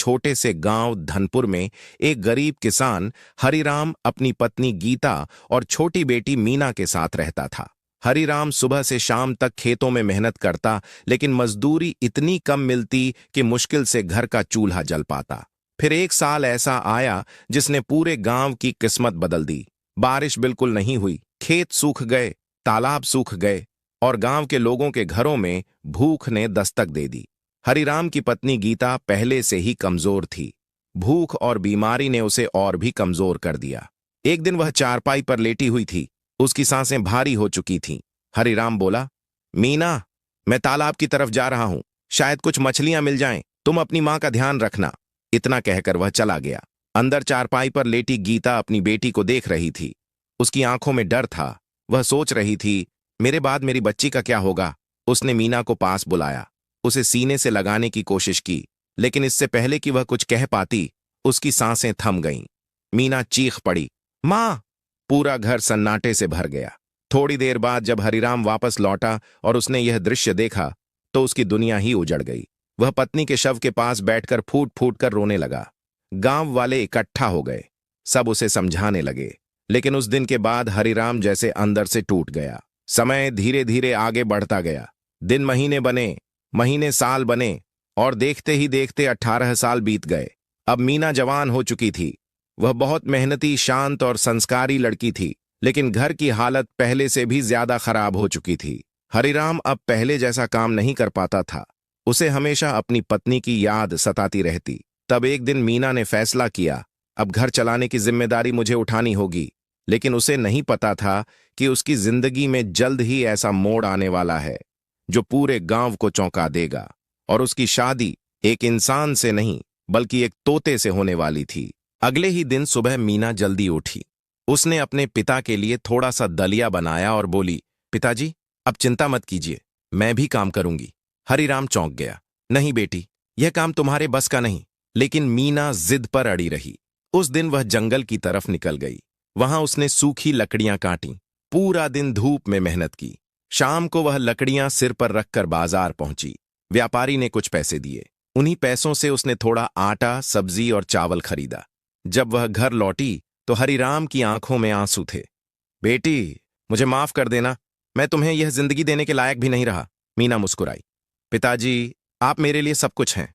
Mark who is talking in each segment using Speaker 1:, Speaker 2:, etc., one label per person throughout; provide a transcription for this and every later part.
Speaker 1: छोटे से गांव धनपुर में एक गरीब किसान हरिराम अपनी पत्नी गीता और छोटी बेटी मीना के साथ रहता था। हरिराम सुबह से शाम तक खेतों में मेहनत करता, लेकिन मजदूरी इतनी कम मिलती कि मुश्किल से घर का चूल्हा जल पाता। फिर एक साल ऐसा आया जिसने पूरे गांव की किस्मत बदल दी। बारिश बिल्कुल नहीं हुई, खेत सूख गए, तालाब सूख गए और गांव के लोगों के घरों में भूख ने दस्तक दे दी। हरिराम की पत्नी गीता पहले से ही कमजोर थी। भूख और बीमारी ने उसे और भी कमजोर कर दिया। एक दिन वह चारपाई पर लेटी हुई थी, उसकी सांसें भारी हो चुकी थीं। हरिराम बोला, मीना, मैं तालाब की तरफ जा रहा हूं, शायद कुछ मछलियां मिल जाएं, तुम अपनी मां का ध्यान रखना। इतना कहकर वह चला गया। अंदर चारपाई पर लेटी गीता अपनी बेटी को देख रही थी। उसकी आंखों में डर था। वह सोच रही थी, मेरे बाद मेरी बच्ची का क्या होगा। उसने मीना को पास बुलाया, उसे सीने से लगाने की कोशिश की, लेकिन इससे पहले कि वह कुछ कह पाती, उसकी सांसें थम गईं। मीना चीख पड़ी, मां! पूरा घर सन्नाटे से भर गया। थोड़ी देर बाद जब हरिराम वापस लौटा और उसने यह दृश्य देखा, तो उसकी दुनिया ही उजड़ गई। वह पत्नी के शव के पास बैठकर फूट फूट कर रोने लगा। गांव वाले इकट्ठा हो गए, सब उसे समझाने लगे, लेकिन उस दिन के बाद हरिराम जैसे अंदर से टूट गया। समय धीरे धीरे आगे बढ़ता गया। दिन महीने बने, महीने साल बने और देखते ही देखते 18 साल बीत गए। अब मीना जवान हो चुकी थी। वह बहुत मेहनती, शांत और संस्कारी लड़की थी, लेकिन घर की हालत पहले से भी ज्यादा खराब हो चुकी थी। हरिराम अब पहले जैसा काम नहीं कर पाता था। उसे हमेशा अपनी पत्नी की याद सताती रहती। तब एक दिन मीना ने फैसला किया, अब घर चलाने की जिम्मेदारी मुझे उठानी होगी। लेकिन उसे नहीं पता था कि उसकी जिंदगी में जल्द ही ऐसा मोड़ आने वाला है जो पूरे गांव को चौंका देगा। और उसकी शादी एक इंसान से नहीं, बल्कि एक तोते से होने वाली थी। अगले ही दिन सुबह मीना जल्दी उठी। उसने अपने पिता के लिए थोड़ा सा दलिया बनाया और बोली, पिताजी, अब चिंता मत कीजिए, मैं भी काम करूंगी। हरिराम चौंक गया, नहीं बेटी, यह काम तुम्हारे बस का नहीं। लेकिन मीना जिद पर अड़ी रही। उस दिन वह जंगल की तरफ निकल गई। वहां उसने सूखी लकड़ियां काटी, पूरा दिन धूप में मेहनत की। शाम को वह लकड़ियां सिर पर रखकर बाजार पहुंची। व्यापारी ने कुछ पैसे दिए। उन्हीं पैसों से उसने थोड़ा आटा, सब्जी और चावल खरीदा। जब वह घर लौटी तो हरिराम की आंखों में आंसू थे। बेटी, मुझे माफ कर देना, मैं तुम्हें यह जिंदगी देने के लायक भी नहीं रहा। मीना मुस्कुराई, पिताजी, आप मेरे लिए सब कुछ हैं।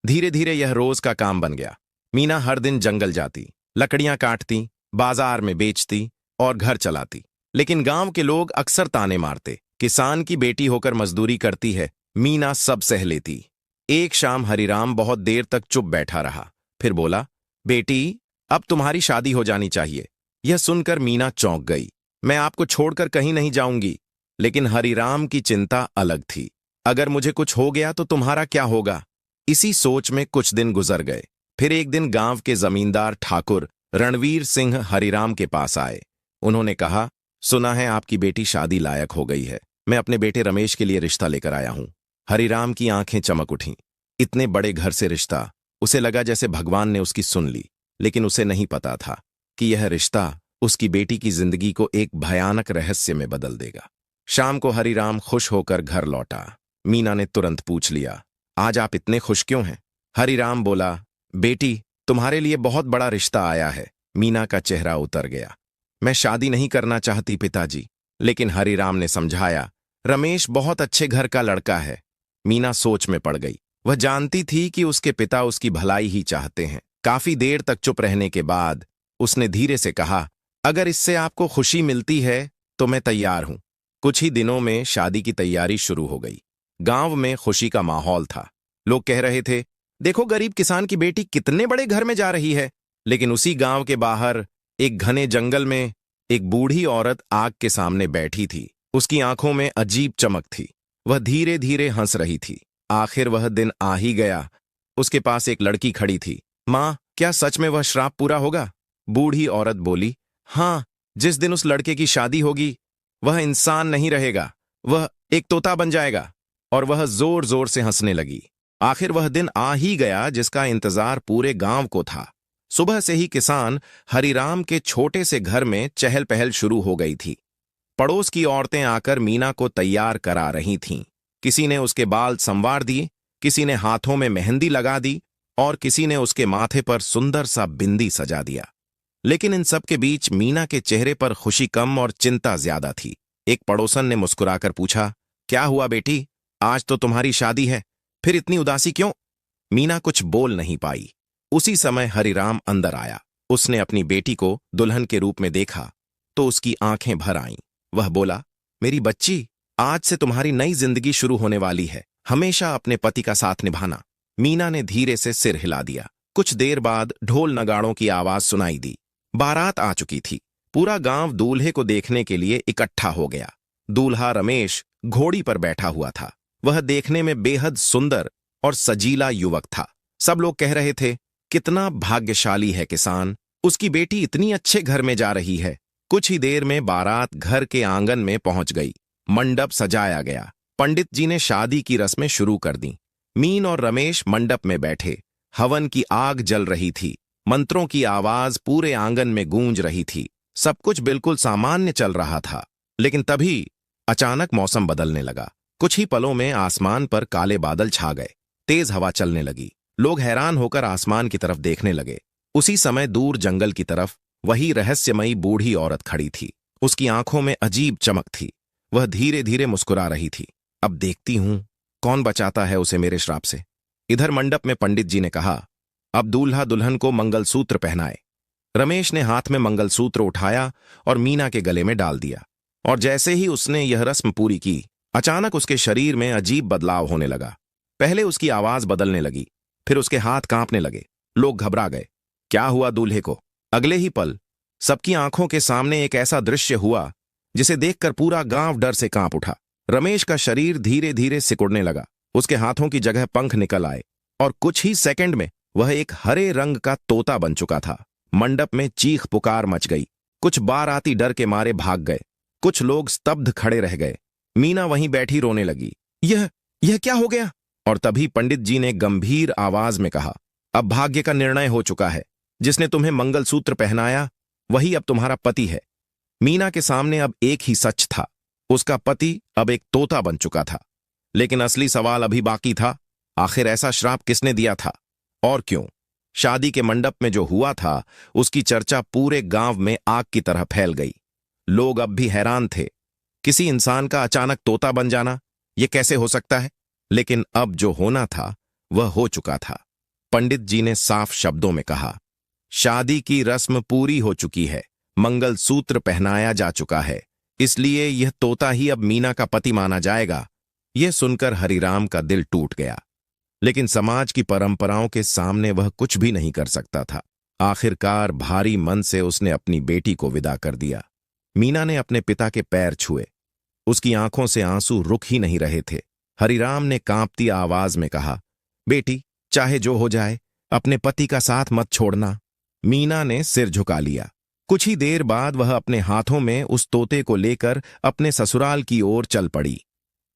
Speaker 1: धीरे धीरे यह रोज का काम बन गया। मीना हर दिन जंगल जाती, लकड़ियां काटती, बाजार में बेचती और घर चलाती। लेकिन गांव के लोग अक्सर ताने मारते, किसान की बेटी होकर मजदूरी करती है। मीना सब सह लेती। एक शाम हरिराम बहुत देर तक चुप बैठा रहा, फिर बोला, बेटी, अब तुम्हारी शादी हो जानी चाहिए। यह सुनकर मीना चौंक गई। मैं आपको छोड़कर कहीं नहीं जाऊंगी। लेकिन हरिराम की चिंता अलग थी। अगर मुझे कुछ हो गया तो तुम्हारा क्या होगा? इसी सोच में कुछ दिन गुजर गए। फिर एक दिन गांव के जमींदार ठाकुर रणवीर सिंह हरिराम के पास आए। उन्होंने कहा, सुना है आपकी बेटी शादी लायक हो गई है। मैं अपने बेटे रमेश के लिए रिश्ता लेकर आया हूं। हरिराम की आंखें चमक उठीं। इतने बड़े घर से रिश्ता, उसे लगा जैसे भगवान ने उसकी सुन ली। लेकिन उसे नहीं पता था कि यह रिश्ता उसकी बेटी की जिंदगी को एक भयानक रहस्य में बदल देगा। शाम को हरिराम खुश होकर घर लौटा। मीना ने तुरंत पूछ लिया, आज आप इतने खुश क्यों हैं? हरिराम बोला, बेटी, तुम्हारे लिए बहुत बड़ा रिश्ता आया है। मीना का चेहरा उतर गया। मैं शादी नहीं करना चाहती पिताजी। लेकिन हरिराम ने समझाया, रमेश बहुत अच्छे घर का लड़का है। मीना सोच में पड़ गई। वह जानती थी कि उसके पिता उसकी भलाई ही चाहते हैं। काफी देर तक चुप रहने के बाद उसने धीरे से कहा, अगर इससे आपको खुशी मिलती है तो मैं तैयार हूं। कुछ ही दिनों में शादी की तैयारी शुरू हो गई। गांव में खुशी का माहौल था। लोग कह रहे थे, देखो गरीब किसान की बेटी कितने बड़े घर में जा रही है। लेकिन उसी गांव के बाहर एक घने जंगल में एक बूढ़ी औरत आग के सामने बैठी थी। उसकी आंखों में अजीब चमक थी। वह धीरे धीरे हंस रही थी। आखिर वह दिन आ ही गया। उसके पास एक लड़की खड़ी थी। मां, क्या सच में वह श्राप पूरा होगा? बूढ़ी औरत बोली, हां, जिस दिन उस लड़के की शादी होगी वह इंसान नहीं रहेगा, वह एक तोता बन जाएगा। और वह जोर जोर से हंसने लगी। आखिर वह दिन आ ही गया जिसका इंतजार पूरे गांव को था। सुबह से ही किसान हरिराम के छोटे से घर में चहल पहल शुरू हो गई थी। पड़ोस की औरतें आकर मीना को तैयार करा रही थीं। किसी ने उसके बाल संवार दिए, किसी ने हाथों में मेहंदी लगा दी और किसी ने उसके माथे पर सुंदर सा बिंदी सजा दिया। लेकिन इन सब के बीच मीना के चेहरे पर खुशी कम और चिंता ज्यादा थी। एक पड़ोसन ने मुस्कुराकर पूछा, क्या हुआ बेटी, आज तो तुम्हारी शादी है, फिर इतनी उदासी क्यों? मीना कुछ बोल नहीं पाई। उसी समय हरिराम अंदर आया। उसने अपनी बेटी को दुल्हन के रूप में देखा तो उसकी आंखें भर आईं। वह बोला, मेरी बच्ची, आज से तुम्हारी नई जिंदगी शुरू होने वाली है, हमेशा अपने पति का साथ निभाना। मीना ने धीरे से सिर हिला दिया। कुछ देर बाद ढोल नगाड़ों की आवाज सुनाई दी। बारात आ चुकी थी। पूरा गांव दूल्हे को देखने के लिए इकट्ठा हो गया। दूल्हा रमेश घोड़ी पर बैठा हुआ था। वह देखने में बेहद सुंदर और सजीला युवक था। सब लोग कह रहे थे, कितना भाग्यशाली है किसान, उसकी बेटी इतनी अच्छे घर में जा रही है। कुछ ही देर में बारात घर के आंगन में पहुंच गई। मंडप सजाया गया। पंडित जी ने शादी की रस्में शुरू कर दी। मीन और रमेश मंडप में बैठे। हवन की आग जल रही थी। मंत्रों की आवाज पूरे आंगन में गूंज रही थी। सब कुछ बिल्कुल सामान्य चल रहा था। लेकिन तभी अचानक मौसम बदलने लगा। कुछ ही पलों में आसमान पर काले बादल छा गए। तेज हवा चलने लगी। लोग हैरान होकर आसमान की तरफ देखने लगे। उसी समय दूर जंगल की तरफ वही रहस्यमयी बूढ़ी औरत खड़ी थी। उसकी आंखों में अजीब चमक थी। वह धीरे धीरे मुस्कुरा रही थी। अब देखती हूं कौन बचाता है उसे मेरे श्राप से। इधर मंडप में पंडित जी ने कहा, अब दूल्हा दुल्हन को मंगलसूत्र पहनाए। रमेश ने हाथ में मंगलसूत्र उठाया और मीना के गले में डाल दिया। और जैसे ही उसने यह रस्म पूरी की, अचानक उसके शरीर में अजीब बदलाव होने लगा। पहले उसकी आवाज बदलने लगी, फिर उसके हाथ कांपने लगे। लोग घबरा गए। क्या हुआ दूल्हे को? अगले ही पल सबकी आंखों के सामने एक ऐसा दृश्य हुआ जिसे देखकर पूरा गांव डर से कांप उठा। रमेश का शरीर धीरे धीरे सिकुड़ने लगा। उसके हाथों की जगह पंख निकल आए और कुछ ही सेकंड में वह एक हरे रंग का तोता बन चुका था। मंडप में चीख पुकार मच गई। कुछ बाराती डर के मारे भाग गए। कुछ लोग स्तब्ध खड़े रह गए। मीना वहीं बैठी रोने लगी। यह क्या हो गया? और तभी पंडित जी ने गंभीर आवाज में कहा, अब भाग्य का निर्णय हो चुका है। जिसने तुम्हें मंगलसूत्र पहनाया वही अब तुम्हारा पति है। मीना के सामने अब एक ही सच था, उसका पति अब एक तोता बन चुका था। लेकिन असली सवाल अभी बाकी था, आखिर ऐसा श्राप किसने दिया था और क्यों? शादी के मंडप में जो हुआ था उसकी चर्चा पूरे गांव में आग की तरह फैल गई। लोग अब भी हैरान थे। किसी इंसान का अचानक तोता बन जाना, यह कैसे हो सकता है? लेकिन अब जो होना था वह हो चुका था। पंडित जी ने साफ शब्दों में कहा, शादी की रस्म पूरी हो चुकी है, मंगलसूत्र पहनाया जा चुका है, इसलिए यह तोता ही अब मीना का पति माना जाएगा। यह सुनकर हरिराम का दिल टूट गया। लेकिन समाज की परंपराओं के सामने वह कुछ भी नहीं कर सकता था। आखिरकार भारी मन से उसने अपनी बेटी को विदा कर दिया। मीना ने अपने पिता के पैर छुए। उसकी आंखों से आंसू रुक ही नहीं रहे थे। हरिराम ने कांपती आवाज में कहा, बेटी, चाहे जो हो जाए, अपने पति का साथ मत छोड़ना। मीना ने सिर झुका लिया। कुछ ही देर बाद वह अपने हाथों में उस तोते को लेकर अपने ससुराल की ओर चल पड़ी।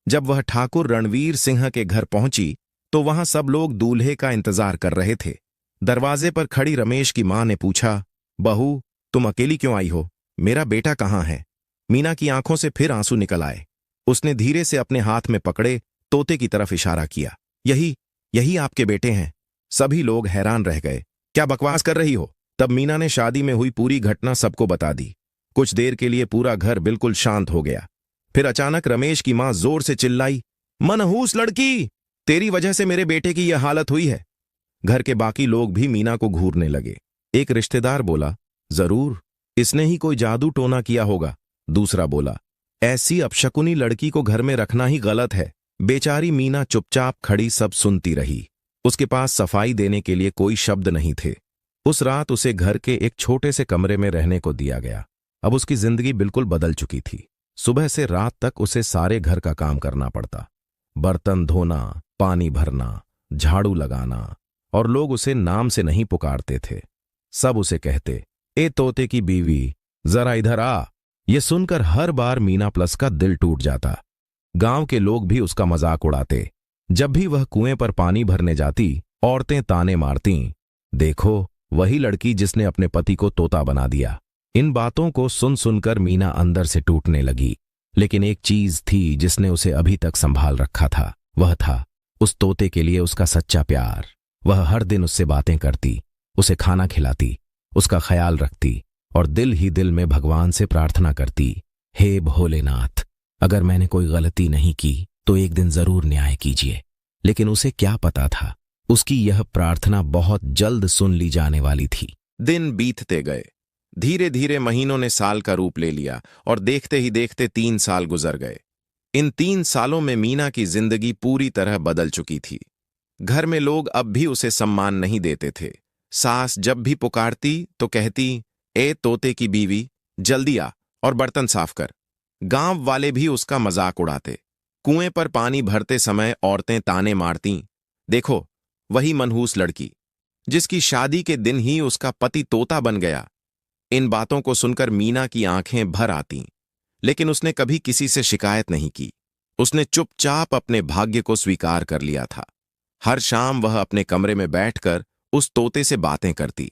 Speaker 1: जब वह ठाकुर रणवीर सिंह के घर पहुंची तो वहां सब लोग दूल्हे का इंतजार कर रहे थे। दरवाजे पर खड़ी रमेश की मां ने पूछा, बहू, तुम अकेली क्यों आई हो? मेरा बेटा कहाँ है? मीना की आंखों से फिर आंसू निकल आए। उसने धीरे से अपने हाथ में पकड़े तोते की तरफ इशारा किया। यही आपके बेटे हैं। सभी लोग हैरान रह गए। क्या बकवास कर रही हो? तब मीना ने शादी में हुई पूरी घटना सबको बता दी। कुछ देर के लिए पूरा घर बिल्कुल शांत हो गया। फिर अचानक रमेश की मां जोर से चिल्लाई, मनहूस लड़की, तेरी वजह से मेरे बेटे की यह हालत हुई है। घर के बाकी लोग भी मीना को घूरने लगे। एक रिश्तेदार बोला, जरूर इसने ही कोई जादू टोना किया होगा। दूसरा बोला, ऐसी अपशकुनी लड़की को घर में रखना ही गलत है। बेचारी मीना चुपचाप खड़ी सब सुनती रही। उसके पास सफाई देने के लिए कोई शब्द नहीं थे। उस रात उसे घर के एक छोटे से कमरे में रहने को दिया गया। अब उसकी जिंदगी बिल्कुल बदल चुकी थी। सुबह से रात तक उसे सारे घर का काम करना पड़ता, बर्तन धोना, पानी भरना, झाड़ू लगाना, और लोग उसे नाम से नहीं पुकारते थे। सब उसे कहते, ए तोते की बीवी, जरा इधर आ। ये सुनकर हर बार मीना प्लस का दिल टूट जाता। गांव के लोग भी उसका मजाक उड़ाते। जब भी वह कुएं पर पानी भरने जाती, औरतें ताने मारतीं, देखो वही लड़की जिसने अपने पति को तोता बना दिया। इन बातों को सुन सुनकर मीना अंदर से टूटने लगी। लेकिन एक चीज थी जिसने उसे अभी तक संभाल रखा था। वह था उस तोते के लिए उसका सच्चा प्यार। वह हर दिन उससे बातें करती, उसे खाना खिलाती, उसका ख्याल रखती और दिल ही दिल में भगवान से प्रार्थना करती, हे भोलेनाथ, अगर मैंने कोई गलती नहीं की तो एक दिन जरूर न्याय कीजिए। लेकिन उसे क्या पता था, उसकी यह प्रार्थना बहुत जल्द सुन ली जाने वाली थी। दिन बीतते गए। धीरे धीरे महीनों ने साल का रूप ले लिया और देखते ही देखते 3 साल गुजर गए। इन 3 सालों में मीना की जिंदगी पूरी तरह बदल चुकी थी। घर में लोग अब भी उसे सम्मान नहीं देते थे। सास जब भी पुकारती तो कहती, ए तोते की बीवी, जल्दी आ और बर्तन साफ कर। गांव वाले भी उसका मजाक उड़ाते। कुएं पर पानी भरते समय औरतें ताने मारतीं, देखो वही मनहूस लड़की जिसकी शादी के दिन ही उसका पति तोता बन गया। इन बातों को सुनकर मीना की आंखें भर आतीं, लेकिन उसने कभी किसी से शिकायत नहीं की। उसने चुपचाप अपने भाग्य को स्वीकार कर लिया था। हर शाम वह अपने कमरे में बैठकर उस तोते से बातें करती।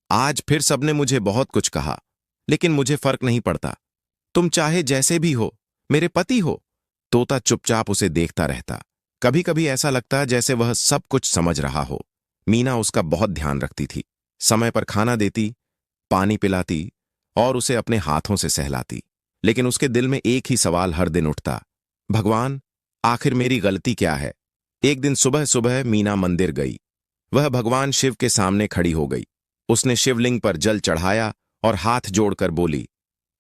Speaker 1: आज फिर सबने मुझे बहुत कुछ कहा, लेकिन मुझे फर्क नहीं पड़ता। तुम चाहे जैसे भी हो, मेरे पति हो। तोता चुपचाप उसे देखता रहता। कभी कभी ऐसा लगता जैसे वह सब कुछ समझ रहा हो। मीना उसका बहुत ध्यान रखती थी, समय पर खाना देती, पानी पिलाती और उसे अपने हाथों से सहलाती। लेकिन उसके दिल में एक ही सवाल हर दिन उठता, भगवान, आखिर मेरी गलती क्या है? एक दिन सुबह सुबह मीना मंदिर गई। वह भगवान शिव के सामने खड़ी हो गई। उसने शिवलिंग पर जल चढ़ाया और हाथ जोड़कर बोली,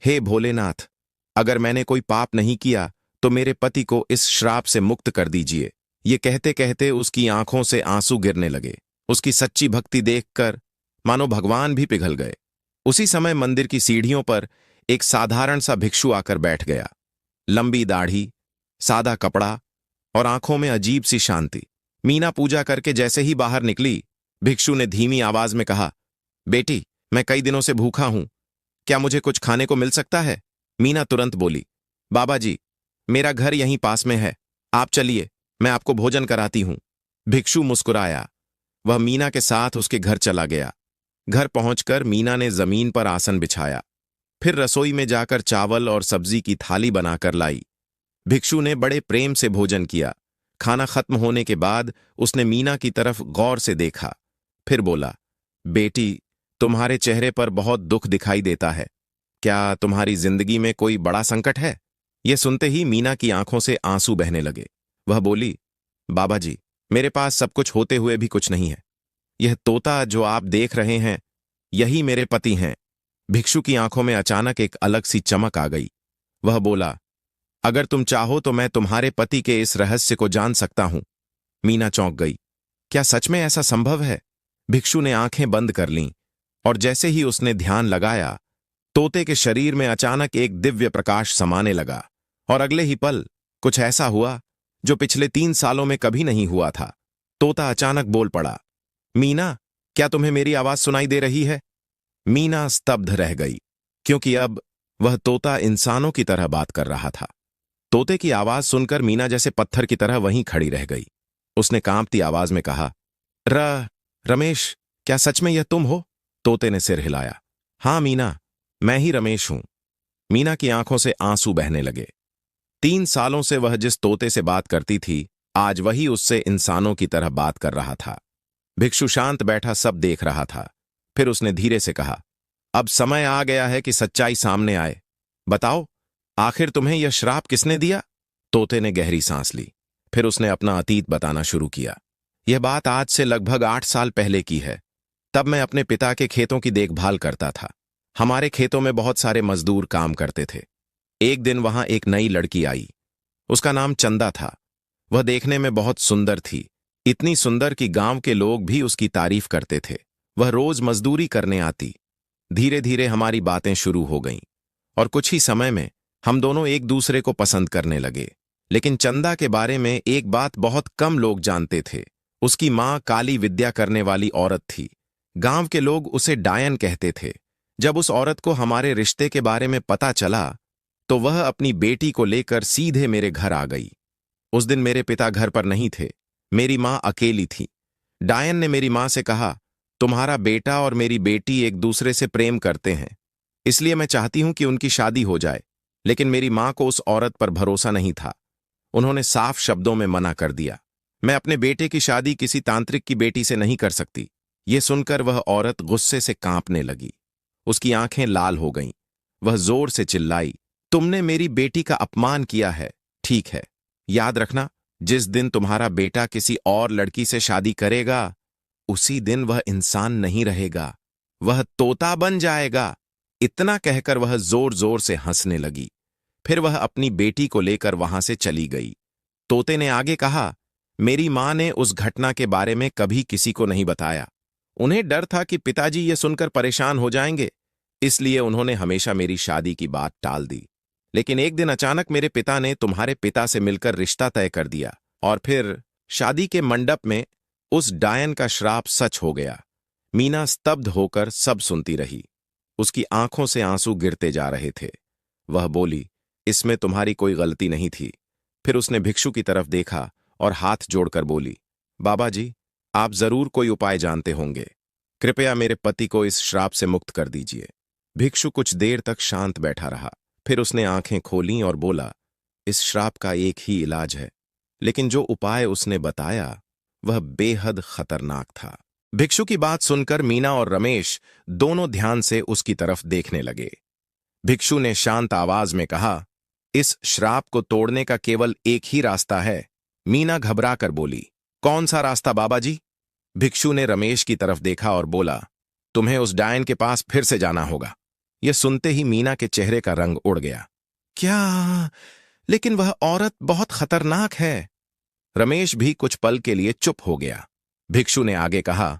Speaker 1: हे भोलेनाथ, अगर मैंने कोई पाप नहीं किया तो मेरे पति को इस श्राप से मुक्त कर दीजिए। ये कहते कहते उसकी आंखों से आंसू गिरने लगे। उसकी सच्ची भक्ति देखकर मानो भगवान भी पिघल गए। उसी समय मंदिर की सीढ़ियों पर एक साधारण सा भिक्षु आकर बैठ गया। लंबी दाढ़ी, सादा कपड़ा और आंखों में अजीब सी शांति। मीना पूजा करके जैसे ही बाहर निकली, भिक्षु ने धीमी आवाज में कहा, बेटी, मैं कई दिनों से भूखा हूं, क्या मुझे कुछ खाने को मिल सकता है? मीना तुरंत बोली, बाबा जी, मेरा घर यहीं पास में है, आप चलिए, मैं आपको भोजन कराती हूं। भिक्षु मुस्कुराया। वह मीना के साथ उसके घर चला गया। घर पहुंचकर मीना ने जमीन पर आसन बिछाया, फिर रसोई में जाकर चावल और सब्जी की थाली बनाकर लाई। भिक्षु ने बड़े प्रेम से भोजन किया। खाना खत्म होने के बाद उसने मीना की तरफ गौर से देखा, फिर बोला, बेटी, तुम्हारे चेहरे पर बहुत दुख दिखाई देता है। क्या तुम्हारी जिंदगी में कोई बड़ा संकट है? यह सुनते ही मीना की आंखों से आंसू बहने लगे। वह बोली, बाबा जी, मेरे पास सब कुछ होते हुए भी कुछ नहीं है। यह तोता जो आप देख रहे हैं, यही मेरे पति हैं। भिक्षु की आंखों में अचानक एक अलग सी चमक आ गई। वह बोला, अगर तुम चाहो तो मैं तुम्हारे पति के इस रहस्य को जान सकता हूं। मीना चौंक गई। क्या सच में ऐसा संभव है? भिक्षु ने आंखें बंद कर लीं और जैसे ही उसने ध्यान लगाया, तोते के शरीर में अचानक एक दिव्य प्रकाश समाने लगा और अगले ही पल कुछ ऐसा हुआ जो पिछले 3 सालों में कभी नहीं हुआ था। तोता अचानक बोल पड़ा, मीना, क्या तुम्हें मेरी आवाज सुनाई दे रही है? मीना स्तब्ध रह गई, क्योंकि अब वह तोता इंसानों की तरह बात कर रहा था। तोते की आवाज सुनकर मीना जैसे पत्थर की तरह वहीं खड़ी रह गई। उसने कांपती आवाज में कहा, रमेश, क्या सच में यह तुम हो? तोते ने सिर हिलाया। हाँ मीना, मैं ही रमेश हूं। मीना की आंखों से आंसू बहने लगे। 3 सालों से वह जिस तोते से बात करती थी, आज वही उससे इंसानों की तरह बात कर रहा था। भिक्षु शांत बैठा सब देख रहा था। फिर उसने धीरे से कहा, अब समय आ गया है कि सच्चाई सामने आए। बताओ, आखिर तुम्हें यह श्राप किसने दिया? तोते ने गहरी सांस ली। फिर उसने अपना अतीत बताना शुरू किया। यह बात आज से लगभग 8 साल पहले की है। तब मैं अपने पिता के खेतों की देखभाल करता था। हमारे खेतों में बहुत सारे मजदूर काम करते थे। एक दिन वहां एक नई लड़की आई। उसका नाम चंदा था। वह देखने में बहुत सुंदर थी, इतनी सुंदर कि गांव के लोग भी उसकी तारीफ करते थे। वह रोज मजदूरी करने आती। धीरे धीरे हमारी बातें शुरू हो गईं और कुछ ही समय में हम दोनों एक दूसरे को पसंद करने लगे। लेकिन चंदा के बारे में एक बात बहुत कम लोग जानते थे। उसकी मां काली विद्या करने वाली औरत थी। गांव के लोग उसे डायन कहते थे। जब उस औरत को हमारे रिश्ते के बारे में पता चला तो वह अपनी बेटी को लेकर सीधे मेरे घर आ गई। उस दिन मेरे पिता घर पर नहीं थे। मेरी मां अकेली थी। डायन ने मेरी मां से कहा, तुम्हारा बेटा और मेरी बेटी एक दूसरे से प्रेम करते हैं, इसलिए मैं चाहती हूं कि उनकी शादी हो जाए। लेकिन मेरी मां को उस औरत पर भरोसा नहीं था। उन्होंने साफ शब्दों में मना कर दिया। मैं अपने बेटे की शादी किसी तांत्रिक की बेटी से नहीं कर सकती। ये सुनकर वह औरत गुस्से से कांपने लगी। उसकी आंखें लाल हो गईं। वह जोर से चिल्लाई, तुमने मेरी बेटी का अपमान किया है। ठीक है, याद रखना, जिस दिन तुम्हारा बेटा किसी और लड़की से शादी करेगा, उसी दिन वह इंसान नहीं रहेगा, वह तोता बन जाएगा। इतना कहकर वह जोर जोर से हंसने लगी। फिर वह अपनी बेटी को लेकर वहां से चली गई। तोते ने आगे कहा, मेरी मां ने उस घटना के बारे में कभी किसी को नहीं बताया। उन्हें डर था कि पिताजी ये सुनकर परेशान हो जाएंगे, इसलिए उन्होंने हमेशा मेरी शादी की बात टाल दी। लेकिन एक दिन अचानक मेरे पिता ने तुम्हारे पिता से मिलकर रिश्ता तय कर दिया, और फिर शादी के मंडप में उस डायन का श्राप सच हो गया। मीना स्तब्ध होकर सब सुनती रही। उसकी आंखों से आंसू गिरते जा रहे थे। वह बोली, इसमें तुम्हारी कोई गलती नहीं थी। फिर उसने भिक्षु की तरफ देखा और हाथ जोड़कर बोली, बाबा जी, आप जरूर कोई उपाय जानते होंगे। कृपया मेरे पति को इस श्राप से मुक्त कर दीजिए। भिक्षु कुछ देर तक शांत बैठा रहा। फिर उसने आंखें खोलीं और बोला, इस श्राप का एक ही इलाज है, लेकिन जो उपाय उसने बताया वह बेहद खतरनाक था। भिक्षु की बात सुनकर मीना और रमेश दोनों ध्यान से उसकी तरफ देखने लगे। भिक्षु ने शांत आवाज में कहा, इस श्राप को तोड़ने का केवल एक ही रास्ता है। मीना घबरा कर बोली, कौन सा रास्ता बाबा जी? भिक्षु ने रमेश की तरफ देखा और बोला, तुम्हें उस डायन के पास फिर से जाना होगा। यह सुनते ही मीना के चेहरे का रंग उड़ गया। क्या? लेकिन वह औरत बहुत खतरनाक है। रमेश भी कुछ पल के लिए चुप हो गया। भिक्षु ने आगे कहा,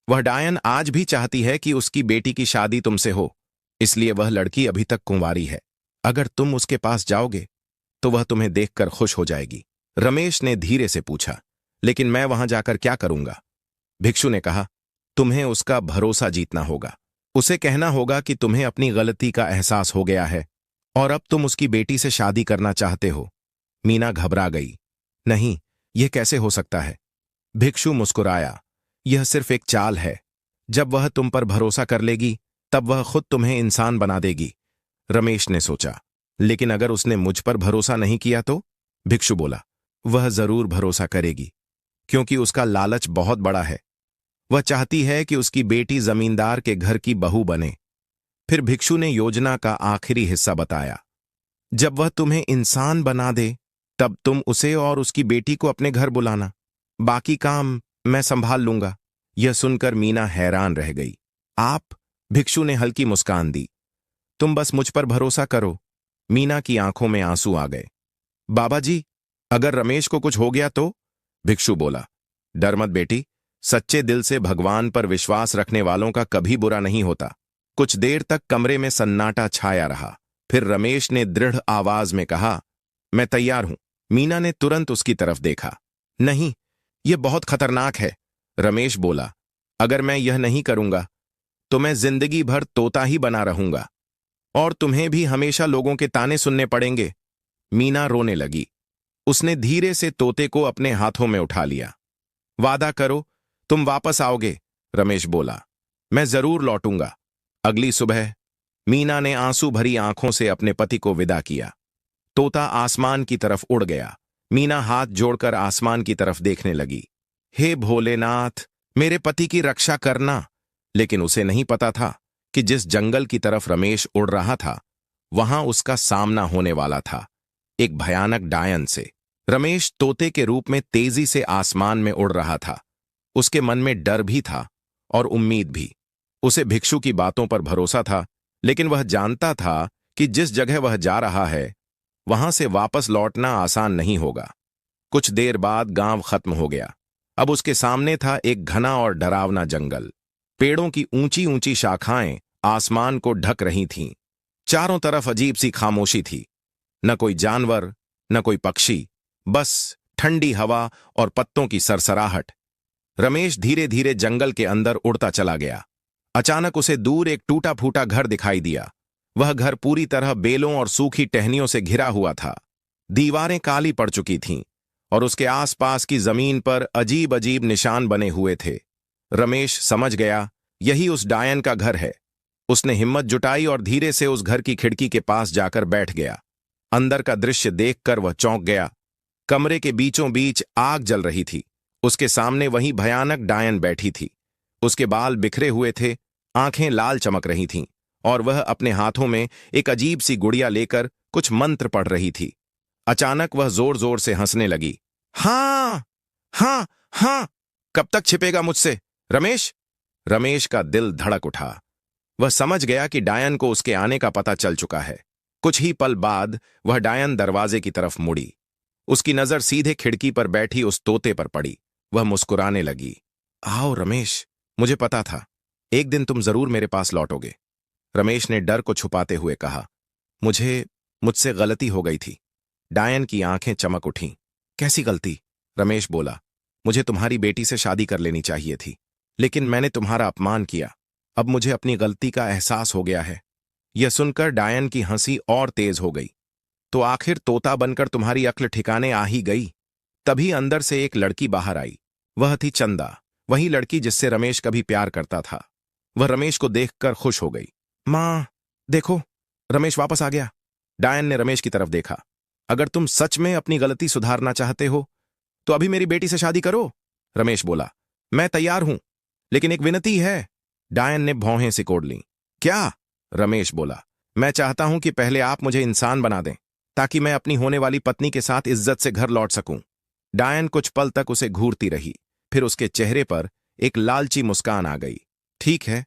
Speaker 1: वह डायन आज भी चाहती है कि उसकी बेटी की शादी तुमसे हो, इसलिए वह लड़की अभी तक कुंवारी है। अगर तुम उसके पास जाओगे तो वह तुम्हें देखकर खुश हो जाएगी। रमेश ने धीरे से पूछा, लेकिन मैं वहां जाकर क्या करूंगा? भिक्षु ने कहा, तुम्हें उसका भरोसा जीतना होगा। उसे कहना होगा कि तुम्हें अपनी गलती का एहसास हो गया है और अब तुम उसकी बेटी से शादी करना चाहते हो। मीना घबरा गई। नहीं, यह कैसे हो सकता है? भिक्षु मुस्कुराया, यह सिर्फ एक चाल है। जब वह तुम पर भरोसा कर लेगी तब वह खुद तुम्हें इंसान बना देगी। रमेश ने सोचा, लेकिन अगर उसने मुझ पर भरोसा नहीं किया तो? भिक्षु बोला, वह जरूर भरोसा करेगी, क्योंकि उसका लालच बहुत बड़ा है। वह चाहती है कि उसकी बेटी जमींदार के घर की बहू बने। फिर भिक्षु ने योजना का आखिरी हिस्सा बताया, जब वह तुम्हें इंसान बना दे तब तुम उसे और उसकी बेटी को अपने घर बुलाना। बाकी काम मैं संभाल लूंगा। यह सुनकर मीना हैरान रह गई। आप? भिक्षु ने हल्की मुस्कान दी, तुम बस मुझ पर भरोसा करो। मीना की आंखों में आंसू आ गए। बाबा जी, अगर रमेश को कुछ हो गया तो? भिक्षु बोला, डर मत बेटी, सच्चे दिल से भगवान पर विश्वास रखने वालों का कभी बुरा नहीं होता। कुछ देर तक कमरे में सन्नाटा छाया रहा। फिर रमेश ने दृढ़ आवाज में कहा, मैं तैयार हूं। मीना ने तुरंत उसकी तरफ देखा। नहीं, यह बहुत खतरनाक है। रमेश बोला, अगर मैं यह नहीं करूंगा तो मैं जिंदगी भर तोता ही बना रहूंगा और तुम्हें भी हमेशा लोगों के ताने सुनने पड़ेंगे। मीना रोने लगी। उसने धीरे से तोते को अपने हाथों में उठा लिया। वादा करो तुम वापस आओगे, रमेश बोला। मैं जरूर लौटूंगा। अगली सुबह मीना ने आंसू भरी आंखों से अपने पति को विदा किया। तोता आसमान की तरफ उड़ गया। मीना हाथ जोड़कर आसमान की तरफ देखने लगी। हे भोलेनाथ, मेरे पति की रक्षा करना। लेकिन उसे नहीं पता था कि जिस जंगल की तरफ रमेश उड़ रहा था वहां उसका सामना होने वाला था, एक भयानक डायन से। रमेश तोते के रूप में तेजी से आसमान में उड़ रहा था। उसके मन में डर भी था और उम्मीद भी। उसे भिक्षु की बातों पर भरोसा था, लेकिन वह जानता था कि जिस जगह वह जा रहा है वहां से वापस लौटना आसान नहीं होगा। कुछ देर बाद गांव खत्म हो गया। अब उसके सामने था एक घना और डरावना जंगल। पेड़ों की ऊंची ऊंची शाखाएं आसमान को ढक रही थीं। चारों तरफ अजीब सी खामोशी थी। न कोई जानवर, न कोई पक्षी, बस ठंडी हवा और पत्तों की सरसराहट। रमेश धीरे धीरे जंगल के अंदर उड़ता चला गया। अचानक उसे दूर एक टूटा फूटा घर दिखाई दिया। वह घर पूरी तरह बेलों और सूखी टहनियों से घिरा हुआ था। दीवारें काली पड़ चुकी थीं और उसके आसपास की जमीन पर अजीब अजीब निशान बने हुए थे। रमेश समझ गया, यही उस डायन का घर है। उसने हिम्मत जुटाई और धीरे से उस घर की खिड़की के पास जाकर बैठ गया। अंदर का दृश्य देखकर वह चौंक गया। कमरे के बीचों बीच आग जल रही थी उसके सामने वही भयानक डायन बैठी थी। उसके बाल बिखरे हुए थे, आंखें लाल चमक रही थीं, और वह अपने हाथों में एक अजीब सी गुड़िया लेकर कुछ मंत्र पढ़ रही थी। अचानक वह जोर जोर से हंसने लगी। हाँ, हाँ, हाँ, कब तक छिपेगा मुझसे, रमेश? रमेश का दिल धड़क उठा। वह समझ गया कि डायन को उसके आने का पता चल चुका है। कुछ ही पल बाद वह डायन दरवाजे की तरफ मुड़ी। उसकी नजर सीधे खिड़की पर बैठी उस तोते पर पड़ी। वह मुस्कुराने लगी। आओ रमेश, मुझे पता था एक दिन तुम जरूर मेरे पास लौटोगे। रमेश ने डर को छुपाते हुए कहा। मुझसे गलती हो गई थी। डायन की आंखें चमक उठीं। कैसी गलती? रमेश बोला। मुझे तुम्हारी बेटी से शादी कर लेनी चाहिए थी, लेकिन मैंने तुम्हारा अपमान किया। अब मुझे अपनी गलती का एहसास हो गया है। यह सुनकर डायन की हंसी और तेज हो गई। तो आखिर तोता बनकर तुम्हारी अक्ल ठिकाने आ ही गई। तभी अंदर से एक लड़की बाहर आई। वह थी चंदा, वही लड़की जिससे रमेश कभी प्यार करता था। वह रमेश को देखकर खुश हो गई। मां, देखो, रमेश वापस आ गया। डायन ने रमेश की तरफ देखा। अगर तुम सच में अपनी गलती सुधारना चाहते हो तो अभी मेरी बेटी से शादी करो। रमेश बोला। मैं तैयार हूं, लेकिन एक विनती है। डायन ने भौहें सिकोड़ लीं। क्या? रमेश बोला। मैं चाहता हूं कि पहले आप मुझे इंसान बना दें, ताकि मैं अपनी होने वाली पत्नी के साथ इज्जत से घर लौट सकूं। डायन कुछ पल तक उसे घूरती रही, फिर उसके चेहरे पर एक लालची मुस्कान आ गई। ठीक है,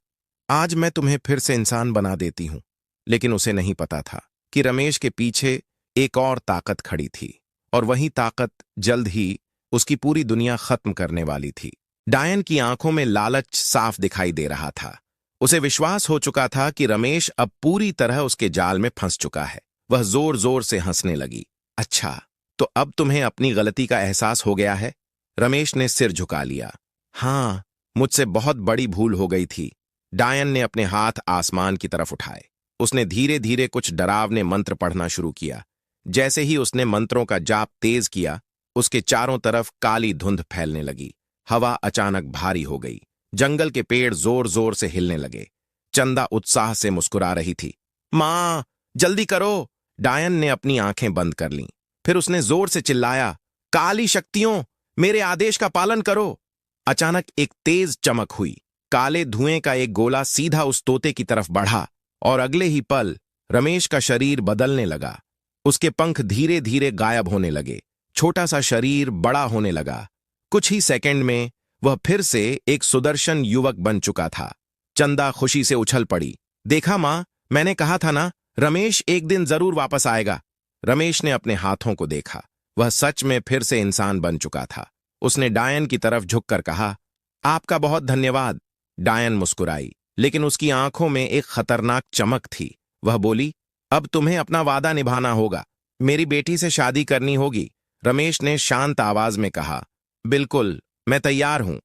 Speaker 1: आज मैं तुम्हें फिर से इंसान बना देती हूं। लेकिन उसे नहीं पता था कि रमेश के पीछे एक और ताकत खड़ी थी, और वही ताकत जल्द ही उसकी पूरी दुनिया खत्म करने वाली थी। डायन की आंखों में लालच साफ दिखाई दे रहा था। उसे विश्वास हो चुका था कि रमेश अब पूरी तरह उसके जाल में फंस चुका है। वह जोर जोर से हंसने लगी। अच्छा, तो अब तुम्हें अपनी गलती का एहसास हो गया है? रमेश ने सिर झुका लिया। हाँ, मुझसे बहुत बड़ी भूल हो गई थी। डायन ने अपने हाथ आसमान की तरफ उठाए। उसने धीरे धीरे कुछ डरावने मंत्र पढ़ना शुरू किया। जैसे ही उसने मंत्रों का जाप तेज किया, उसके चारों तरफ काली धुंध फैलने लगी। हवा अचानक भारी हो गई। जंगल के पेड़ जोर जोर से हिलने लगे। चंदा उत्साह से मुस्कुरा रही थी। मां, जल्दी करो! डायन ने अपनी आंखें बंद कर लीं। फिर उसने जोर से चिल्लाया, काली शक्तियों, मेरे आदेश का पालन करो! अचानक एक तेज चमक हुई। काले धुएं का एक गोला सीधा उस तोते की तरफ बढ़ा, और अगले ही पल रमेश का शरीर बदलने लगा। उसके पंख धीरे धीरे गायब होने लगे। छोटा सा शरीर बड़ा होने लगा। कुछ ही सेकंड में वह फिर से एक सुदर्शन युवक बन चुका था। चंदा खुशी से उछल पड़ी। देखा मां, मैंने कहा था ना, रमेश एक दिन जरूर वापस आएगा। रमेश ने अपने हाथों को देखा। वह सच में फिर से इंसान बन चुका था। उसने डायन की तरफ झुककर कहा, आपका बहुत धन्यवाद। डायन मुस्कुराई, लेकिन उसकी आंखों में एक खतरनाक चमक थी। वह बोली, अब तुम्हें अपना वादा निभाना होगा। मेरी बेटी से शादी करनी होगी। रमेश ने शांत आवाज में कहा, बिल्कुल, मैं तैयार हूं।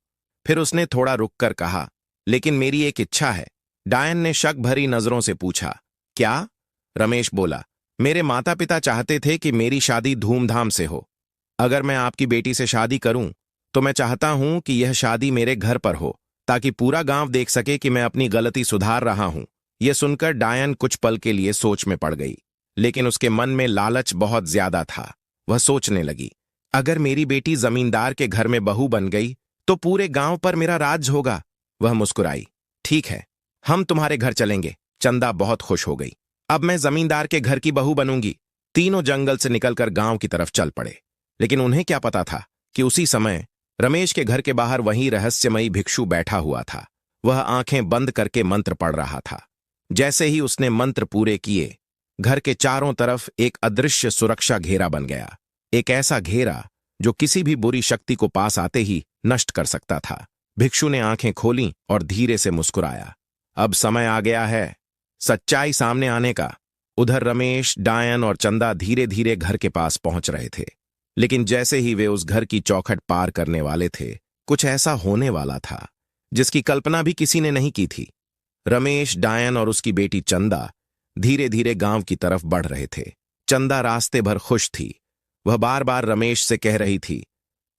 Speaker 1: फिर उसने थोड़ा रुककर कहा, लेकिन मेरी एक इच्छा है। डायन ने शक भरी नजरों से पूछा, क्या? रमेश बोला, मेरे माता पिता चाहते थे कि मेरी शादी धूमधाम से हो। अगर मैं आपकी बेटी से शादी करूं तो मैं चाहता हूं कि यह शादी मेरे घर पर हो, ताकि पूरा गांव देख सके कि मैं अपनी गलती सुधार रहा हूं। यह सुनकर डायन कुछ पल के लिए सोच में पड़ गई, लेकिन उसके मन में लालच बहुत ज्यादा था। वह सोचने लगी, अगर मेरी बेटी जमींदार के घर में बहू बन गई तो पूरे गांव पर मेरा राज होगा। वह मुस्कुराई। ठीक है, हम तुम्हारे घर चलेंगे। चंदा बहुत खुश हो गई। अब मैं जमींदार के घर की बहू बनूंगी। तीनों जंगल से निकलकर गांव की तरफ चल पड़े। लेकिन उन्हें क्या पता था कि उसी समय रमेश के घर के बाहर वही रहस्यमयी भिक्षु बैठा हुआ था। वह आंखें बंद करके मंत्र पढ़ रहा था। जैसे ही उसने मंत्र पूरे किए, घर के चारों तरफ एक अदृश्य सुरक्षा घेरा बन गया। एक ऐसा घेरा जो किसी भी बुरी शक्ति को पास आते ही नष्ट कर सकता था। भिक्षु ने आंखें खोलीं और धीरे से मुस्कुराया। अब समय आ गया है सच्चाई सामने आने का। उधर रमेश, डायन और चंदा धीरे धीरे घर के पास पहुंच रहे थे। लेकिन जैसे ही वे उस घर की चौखट पार करने वाले थे, कुछ ऐसा होने वाला था जिसकी कल्पना भी किसी ने नहीं की थी। रमेश, डायन और उसकी बेटी चंदा धीरे धीरे गांव की तरफ बढ़ रहे थे। चंदा रास्ते भर खुश थी। वह बार बार रमेश से कह रही थी,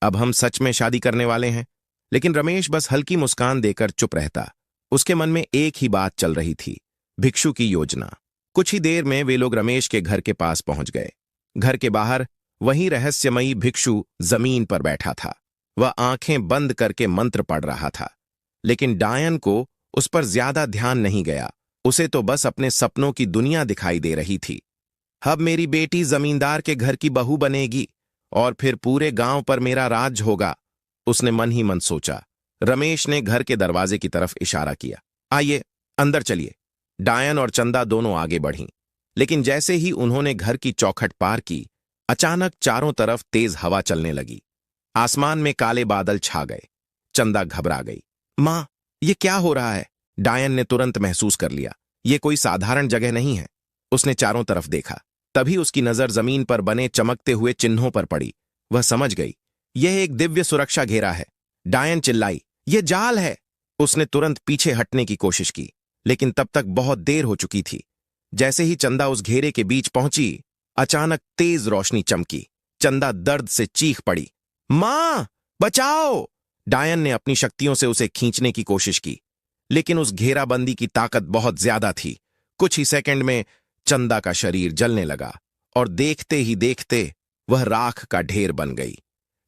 Speaker 1: अब हम सच में शादी करने वाले हैं। लेकिन रमेश बस हल्की मुस्कान देकर चुप रहता। उसके मन में एक ही बात चल रही थी, भिक्षु की योजना। कुछ ही देर में वे लोग रमेश के घर के पास पहुंच गए। घर के बाहर वही रहस्यमयी भिक्षु जमीन पर बैठा था। वह आंखें बंद करके मंत्र पढ़ रहा था, लेकिन डायन को उस पर ज्यादा ध्यान नहीं गया। उसे तो बस अपने सपनों की दुनिया दिखाई दे रही थी। अब मेरी बेटी जमींदार के घर की बहू बनेगी और फिर पूरे गांव पर मेरा राज होगा, उसने मन ही मन सोचा। रमेश ने घर के दरवाजे की तरफ इशारा किया। आइए, अंदर चलिए। डायन और चंदा दोनों आगे बढ़ीं, लेकिन जैसे ही उन्होंने घर की चौखट पार की, अचानक चारों तरफ तेज हवा चलने लगी। आसमान में काले बादल छा गए। चंदा घबरा गई। मां, ये क्या हो रहा है? डायन ने तुरंत महसूस कर लिया, ये कोई साधारण जगह नहीं है। उसने चारों तरफ देखा। तभी उसकी नजर जमीन पर बने चमकते हुए चिन्हों पर पड़ी। वह समझ गई, यह एक दिव्य सुरक्षा घेरा है। डायन चिल्लाई, यह जाल है। उसने तुरंत पीछे हटने की कोशिश की, लेकिन तब तक बहुत देर हो चुकी थी। जैसे ही चंदा उस घेरे के बीच पहुंची, अचानक तेज रोशनी चमकी। चंदा दर्द से चीख पड़ी, मां, बचाओ! डायन ने अपनी शक्तियों से उसे खींचने की कोशिश की, लेकिन उस घेराबंदी की ताकत बहुत ज्यादा थी। कुछ ही सेकंड में चंदा का शरीर जलने लगा और देखते ही देखते वह राख का ढेर बन गई।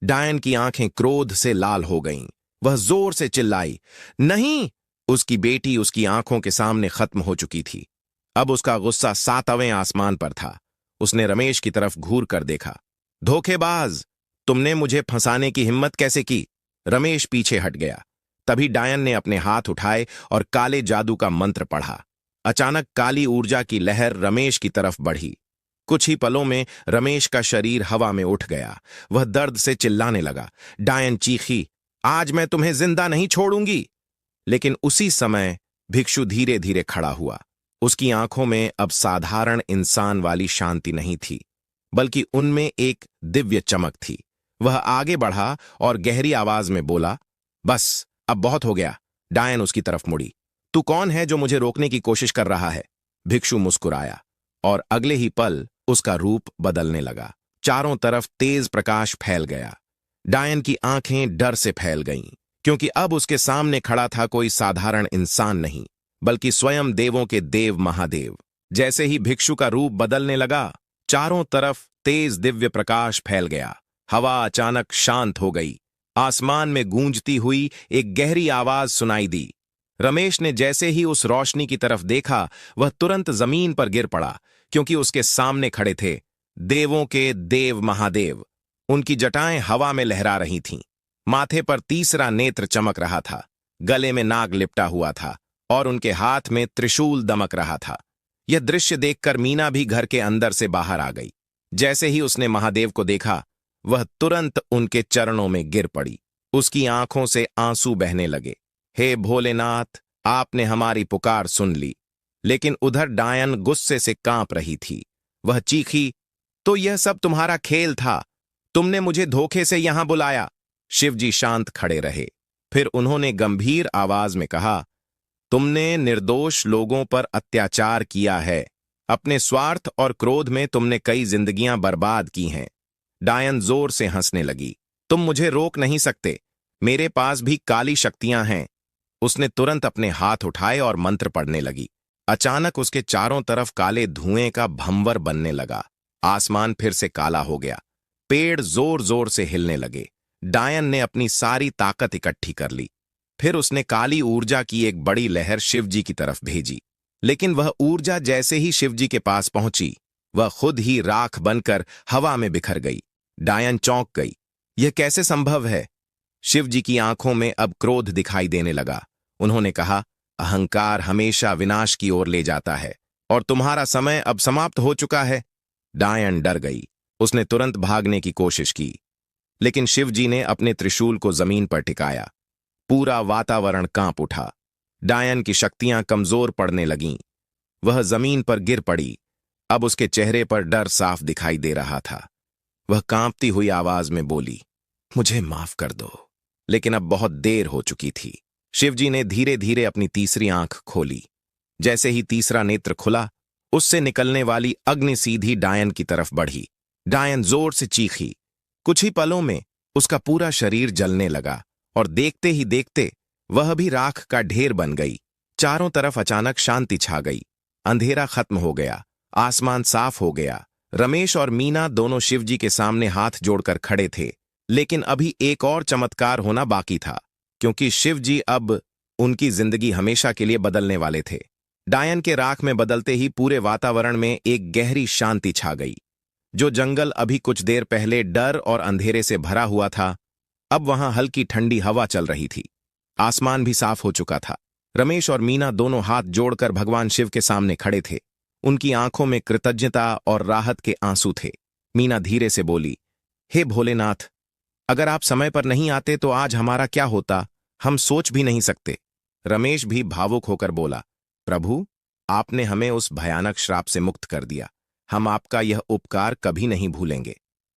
Speaker 1: डायन की आंखें क्रोध से लाल हो गईं। वह जोर से चिल्लाई, नहीं! उसकी बेटी उसकी आंखों के सामने खत्म हो चुकी थी। अब उसका गुस्सा 7वें आसमान पर था। उसने रमेश की तरफ घूर कर देखा। धोखेबाज, तुमने मुझे फंसाने की हिम्मत कैसे की? रमेश पीछे हट गया। तभी डायन ने अपने हाथ उठाए और काले जादू का मंत्र पढ़ा। अचानक काली ऊर्जा की लहर रमेश की तरफ बढ़ी। कुछ ही पलों में रमेश का शरीर हवा में उठ गया। वह दर्द से चिल्लाने लगा। डायन चीखी, आज मैं तुम्हें जिंदा नहीं छोड़ूंगी। लेकिन उसी समय भिक्षु धीरे धीरे खड़ा हुआ। उसकी आंखों में अब साधारण इंसान वाली शांति नहीं थी, बल्कि उनमें एक दिव्य चमक थी। वह आगे बढ़ा और गहरी आवाज में बोला, बस अब बहुत हो गया। डायन उसकी तरफ मुड़ी। तू कौन है जो मुझे रोकने की कोशिश कर रहा है? भिक्षु मुस्कुराया और अगले ही पल उसका रूप बदलने लगा। चारों तरफ तेज प्रकाश फैल गया। डायन की आंखें डर से फैल गईं, क्योंकि अब उसके सामने खड़ा था कोई साधारण इंसान नहीं, बल्कि स्वयं देवों के देव महादेव। जैसे ही भिक्षु का रूप बदलने लगा, चारों तरफ तेज दिव्य प्रकाश फैल गया। हवा अचानक शांत हो गई। आसमान में गूंजती हुई एक गहरी आवाज सुनाई दी। रमेश ने जैसे ही उस रोशनी की तरफ देखा, वह तुरंत जमीन पर गिर पड़ा, क्योंकि उसके सामने खड़े थे देवों के देव महादेव। उनकी जटाएं हवा में लहरा रही थीं। माथे पर तीसरा नेत्र चमक रहा था। गले में नाग लिपटा हुआ था और उनके हाथ में त्रिशूल दमक रहा था। यह दृश्य देखकर मीना भी घर के अंदर से बाहर आ गई। जैसे ही उसने महादेव को देखा, वह तुरंत उनके चरणों में गिर पड़ी। उसकी आंखों से आंसू बहने लगे। हे भोलेनाथ, आपने हमारी पुकार सुन ली। लेकिन उधर डायन गुस्से से कांप रही थी। वह चीखी, तो यह सब तुम्हारा खेल था? तुमने मुझे धोखे से यहां बुलाया। शिवजी शांत खड़े रहे। फिर उन्होंने गंभीर आवाज में कहा, तुमने निर्दोष लोगों पर अत्याचार किया है। अपने स्वार्थ और क्रोध में तुमने कई जिंदगियां बर्बाद की हैं। डायन जोर से हंसने लगी। तुम मुझे रोक नहीं सकते, मेरे पास भी काली शक्तियां हैं। उसने तुरंत अपने हाथ उठाए और मंत्र पढ़ने लगी। अचानक उसके चारों तरफ काले धुएं का भंवर बनने लगा। आसमान फिर से काला हो गया। पेड़ जोर जोर से हिलने लगे। डायन ने अपनी सारी ताकत इकट्ठी कर ली। फिर उसने काली ऊर्जा की एक बड़ी लहर शिवजी की तरफ भेजी। लेकिन वह ऊर्जा जैसे ही शिवजी के पास पहुंची, वह खुद ही राख बनकर हवा में बिखर गई। डायन चौंक गई। यह कैसे संभव है? शिवजी की आंखों में अब क्रोध दिखाई देने लगा। उन्होंने कहा, अहंकार हमेशा विनाश की ओर ले जाता है और तुम्हारा समय अब समाप्त हो चुका है। डायन डर गई। उसने तुरंत भागने की कोशिश की, लेकिन शिवजी ने अपने त्रिशूल को जमीन पर टिकाया। पूरा वातावरण कांप उठा। डायन की शक्तियां कमजोर पड़ने लगीं। वह जमीन पर गिर पड़ी। अब उसके चेहरे पर डर साफ दिखाई दे रहा था। वह कांपती हुई आवाज में बोली, मुझे माफ कर दो। लेकिन अब बहुत देर हो चुकी थी। शिवजी ने धीरे धीरे अपनी तीसरी आंख खोली। जैसे ही तीसरा नेत्र खुला, उससे निकलने वाली अग्नि सीधी डायन की तरफ बढ़ी। डायन जोर से चीखी। कुछ ही पलों में उसका पूरा शरीर जलने लगा और देखते ही देखते वह भी राख का ढेर बन गई। चारों तरफ अचानक शांति छा गई। अंधेरा खत्म हो गया। आसमान साफ हो गया। रमेश और मीना दोनों शिवजी के सामने हाथ जोड़कर खड़े थे, लेकिन अभी एक और चमत्कार होना बाकी था, क्योंकि शिव जी अब उनकी जिंदगी हमेशा के लिए बदलने वाले थे। डायन के राख में बदलते ही पूरे वातावरण में एक गहरी शांति छा गई। जो जंगल अभी कुछ देर पहले डर और अंधेरे से भरा हुआ था, अब वहां हल्की ठंडी हवा चल रही थी। आसमान भी साफ हो चुका था। रमेश और मीना दोनों हाथ जोड़कर भगवान शिव के सामने खड़े थे। उनकी आंखों में कृतज्ञता और राहत के आंसू थे। मीना धीरे से बोली, हे भोलेनाथ, अगर आप समय पर नहीं आते तो आज हमारा क्या होता, हम सोच भी नहीं सकते। रमेश भी भावुक होकर बोला, प्रभु, आपने हमें उस भयानक श्राप से मुक्त कर दिया। हम आपका यह उपकार कभी नहीं भूलेंगे।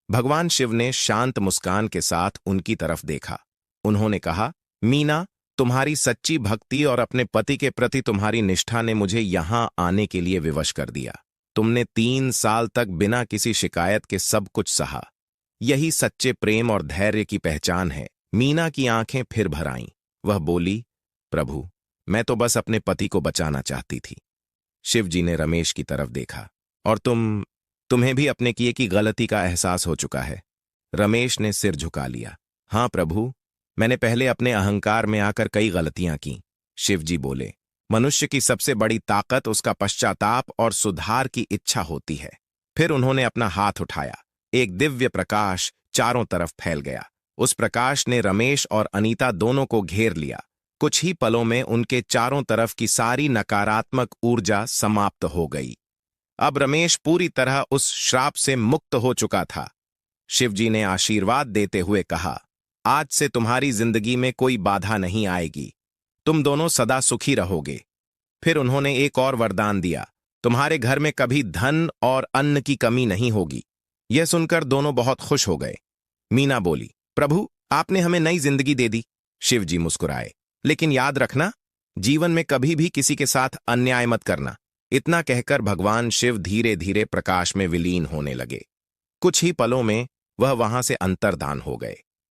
Speaker 1: भगवान शिव ने शांत मुस्कान के साथ उनकी तरफ देखा। उन्होंने कहा, मीना, तुम्हारी सच्ची भक्ति और अपने पति के प्रति तुम्हारी निष्ठा ने मुझे यहां आने के लिए विवश कर दिया। तुमने 3 साल तक बिना किसी शिकायत के सब कुछ सहा। यही सच्चे प्रेम और धैर्य की पहचान है। मीना की आंखें फिर भर आईं। वह बोली, प्रभु, मैं तो बस अपने पति को बचाना चाहती थी। शिव जी ने रमेश की तरफ देखा, और तुम्हें भी अपने किए की गलती का एहसास हो चुका है। रमेश ने सिर झुका लिया। हाँ प्रभु, मैंने पहले अपने अहंकार में आकर कई गलतियां की। शिव जी बोले, मनुष्य की सबसे बड़ी ताकत उसका पश्चाताप और सुधार की इच्छा होती है। फिर उन्होंने अपना हाथ उठाया। एक दिव्य प्रकाश चारों तरफ फैल गया। उस प्रकाश ने रमेश और अनीता दोनों को घेर लिया। कुछ ही पलों में उनके चारों तरफ की सारी नकारात्मक ऊर्जा समाप्त हो गई। अब रमेश पूरी तरह उस श्राप से मुक्त हो चुका था। शिवजी ने आशीर्वाद देते हुए कहा, आज से तुम्हारी जिंदगी में कोई बाधा नहीं आएगी। तुम दोनों सदा सुखी रहोगे। फिर उन्होंने एक और वरदान दिया, तुम्हारे घर में कभी धन और अन्न की कमी नहीं होगी। यह सुनकर दोनों बहुत खुश हो गए। मीना बोली, प्रभु, आपने हमें नई जिंदगी दे दी। शिवजी मुस्कुराए, लेकिन याद रखना, जीवन में कभी भी किसी के साथ अन्याय मत करना। इतना कहकर भगवान शिव धीरे धीरे प्रकाश में विलीन होने लगे। कुछ ही पलों में वह वहां से अंतर्धान हो गए।